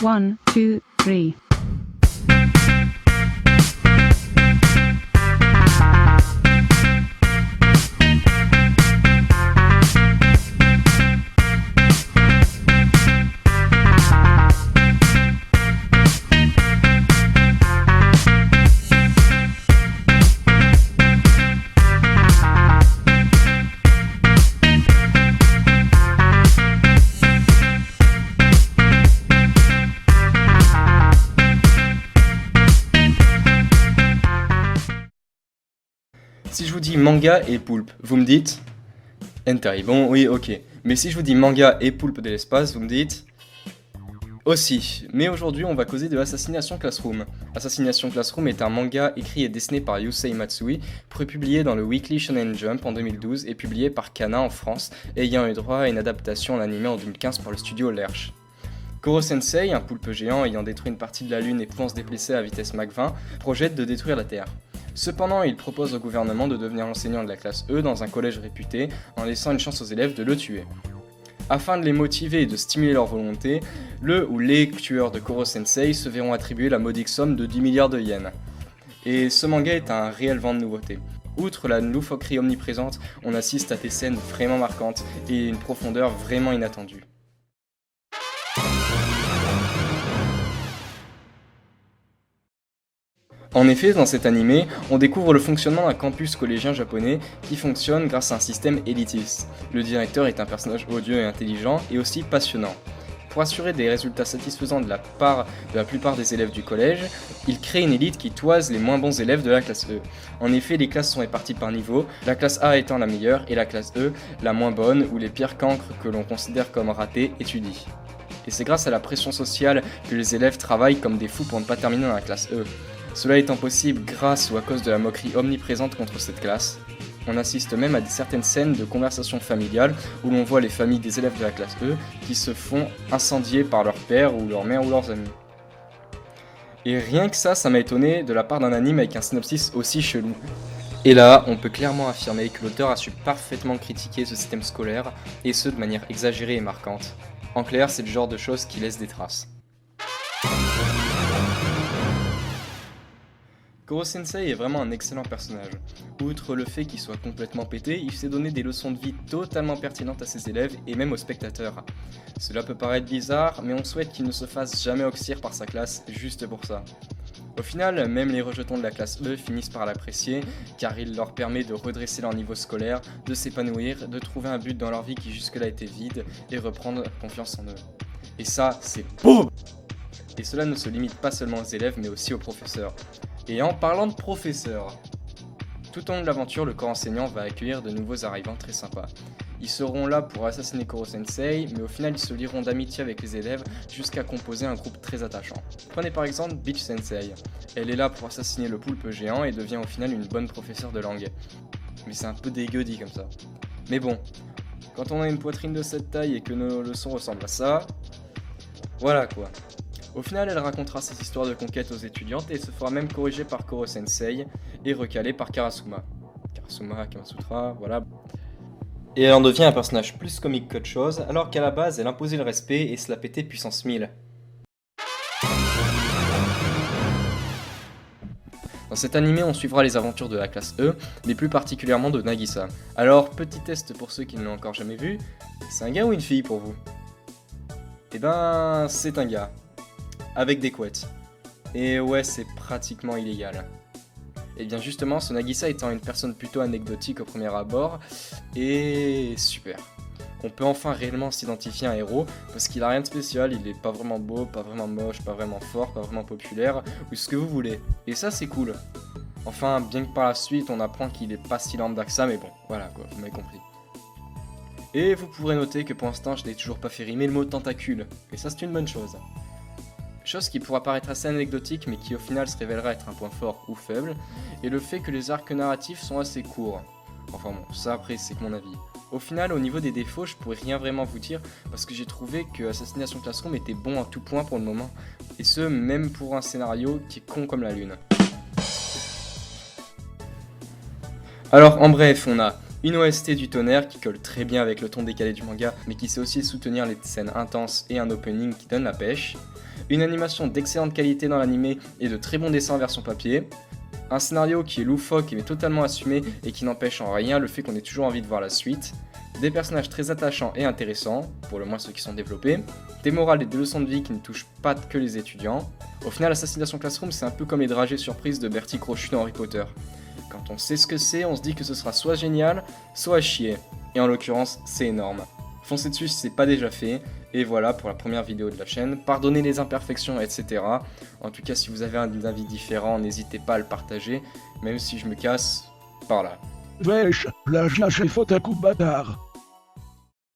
1, 2, 3. Si je vous dis manga et poulpe, vous me dites hentai. Bon, oui, ok. Mais si je vous dis manga et poulpe de l'espace, vous me dites aussi. Mais aujourd'hui, on va causer de Assassination Classroom. Assassination Classroom est un manga écrit et dessiné par Yusei Matsui, prépublié dans le Weekly Shonen Jump en 2012 et publié par Kana en France, ayant eu droit à une adaptation en animé en 2015 par le studio Lerche. Koro Sensei, un poulpe géant ayant détruit une partie de la Lune et pouvant se déplacer à vitesse Mach 20, projette de détruire la Terre. Cependant, il propose au gouvernement de devenir enseignant de la classe E dans un collège réputé, en laissant une chance aux élèves de le tuer. Afin de les motiver et de stimuler leur volonté, le ou les tueurs de Koro Sensei se verront attribuer la modique somme de 10 milliards de yens. Et ce manga est un réel vent de nouveautés. Outre la loufoquerie omniprésente, on assiste à des scènes vraiment marquantes et une profondeur vraiment inattendue. En effet, dans cet animé, on découvre le fonctionnement d'un campus collégien japonais qui fonctionne grâce à un système élitiste. Le directeur est un personnage odieux et intelligent et aussi passionnant. Pour assurer des résultats satisfaisants de la part de la plupart des élèves du collège, il crée une élite qui toise les moins bons élèves de la classe E. En effet, les classes sont réparties par niveau, la classe A étant la meilleure et la classe E la moins bonne où les pires cancres que l'on considère comme ratés étudient. Et c'est grâce à la pression sociale que les élèves travaillent comme des fous pour ne pas terminer dans la classe E. Cela étant possible grâce ou à cause de la moquerie omniprésente contre cette classe. On assiste même à certaines scènes de conversation familiale où l'on voit les familles des élèves de la classe E qui se font incendier par leur père ou leur mère ou leurs amis. Et rien que ça m'a étonné de la part d'un anime avec un synopsis aussi chelou. Et là, on peut clairement affirmer que l'auteur a su parfaitement critiquer ce système scolaire, et ce de manière exagérée et marquante. En clair, c'est le genre de choses qui laissent des traces. Koro Sensei est vraiment un excellent personnage. Outre le fait qu'il soit complètement pété, il sait donner des leçons de vie totalement pertinentes à ses élèves et même aux spectateurs. Cela peut paraître bizarre, mais on souhaite qu'il ne se fasse jamais oxyre par sa classe juste pour ça. Au final, même les rejetons de la classe E finissent par l'apprécier, car il leur permet de redresser leur niveau scolaire, de s'épanouir, de trouver un but dans leur vie qui jusque-là était vide, et reprendre confiance en eux. Et ça, c'est beau! Et cela ne se limite pas seulement aux élèves, mais aussi aux professeurs. Et en parlant de professeurs, tout au long de l'aventure, le corps enseignant va accueillir de nouveaux arrivants très sympas. Ils seront là pour assassiner Koro Sensei, mais au final ils se lieront d'amitié avec les élèves jusqu'à composer un groupe très attachant. Prenez par exemple Beach Sensei. Elle est là pour assassiner le poulpe géant et devient au final une bonne professeure de langue. Mais c'est un peu dégueu dit comme ça. Mais bon, quand on a une poitrine de cette taille et que nos leçons ressemblent à ça, voilà quoi. Au final, elle racontera ses histoires de conquête aux étudiantes et se fera même corriger par Koro Sensei et recalée par Karasuma. Karasuma, Kamasutra, voilà. Et elle en devient un personnage plus comique qu'autre chose, alors qu'à la base, elle imposait le respect et se la pétait puissance 1000. Dans cet animé, on suivra les aventures de la classe E, mais plus particulièrement de Nagisa. Alors, petit test pour ceux qui ne l'ont encore jamais vu, c'est un gars ou une fille pour vous? Eh ben, c'est un gars. Avec des couettes. Et ouais, c'est pratiquement illégal. Et bien justement, ce Nagisa étant une personne plutôt anecdotique au premier abord, et super. On peut enfin réellement s'identifier à un héros, parce qu'il a rien de spécial, il est pas vraiment beau, pas vraiment moche, pas vraiment fort, pas vraiment populaire, ou ce que vous voulez. Et ça c'est cool. Enfin, bien que par la suite on apprend qu'il est pas si lambda que ça, mais bon, voilà quoi, vous m'avez compris. Et vous pourrez noter que pour l'instant je n'ai toujours pas fait rimer le mot tentacule, et ça c'est une bonne chose. Chose qui pourra paraître assez anecdotique mais qui au final se révélera être un point fort ou faible, est le fait que les arcs narratifs sont assez courts. Enfin bon, ça après c'est que mon avis. Au final, au niveau des défauts, je pourrais rien vraiment vous dire parce que j'ai trouvé que Assassination Classroom était bon à tout point pour le moment, et ce même pour un scénario qui est con comme la lune. Alors en bref, on a une OST du tonnerre qui colle très bien avec le ton décalé du manga, mais qui sait aussi soutenir les scènes intenses et un opening qui donne la pêche. une animation d'excellente qualité dans l'animé et de très bons dessins en version papier, un scénario qui est loufoque mais totalement assumé et qui n'empêche en rien le fait qu'on ait toujours envie de voir la suite, des personnages très attachants et intéressants, pour le moins ceux qui sont développés, des morales et des leçons de vie qui ne touchent pas que les étudiants. Au final, Assassination Classroom, c'est un peu comme les dragées surprises de Bertie Crochu dans Harry Potter. Quand on sait ce que c'est, on se dit que ce sera soit génial, soit à chier. Et en l'occurrence, c'est énorme. Foncez dessus si c'est pas déjà fait. Et voilà pour la première vidéo de la chaîne. Pardonnez les imperfections, etc. En tout cas, si vous avez un avis différent, n'hésitez pas à le partager. Même si je me casse par là. Wesh, plagiat, j'ai faute à coup de bâtard.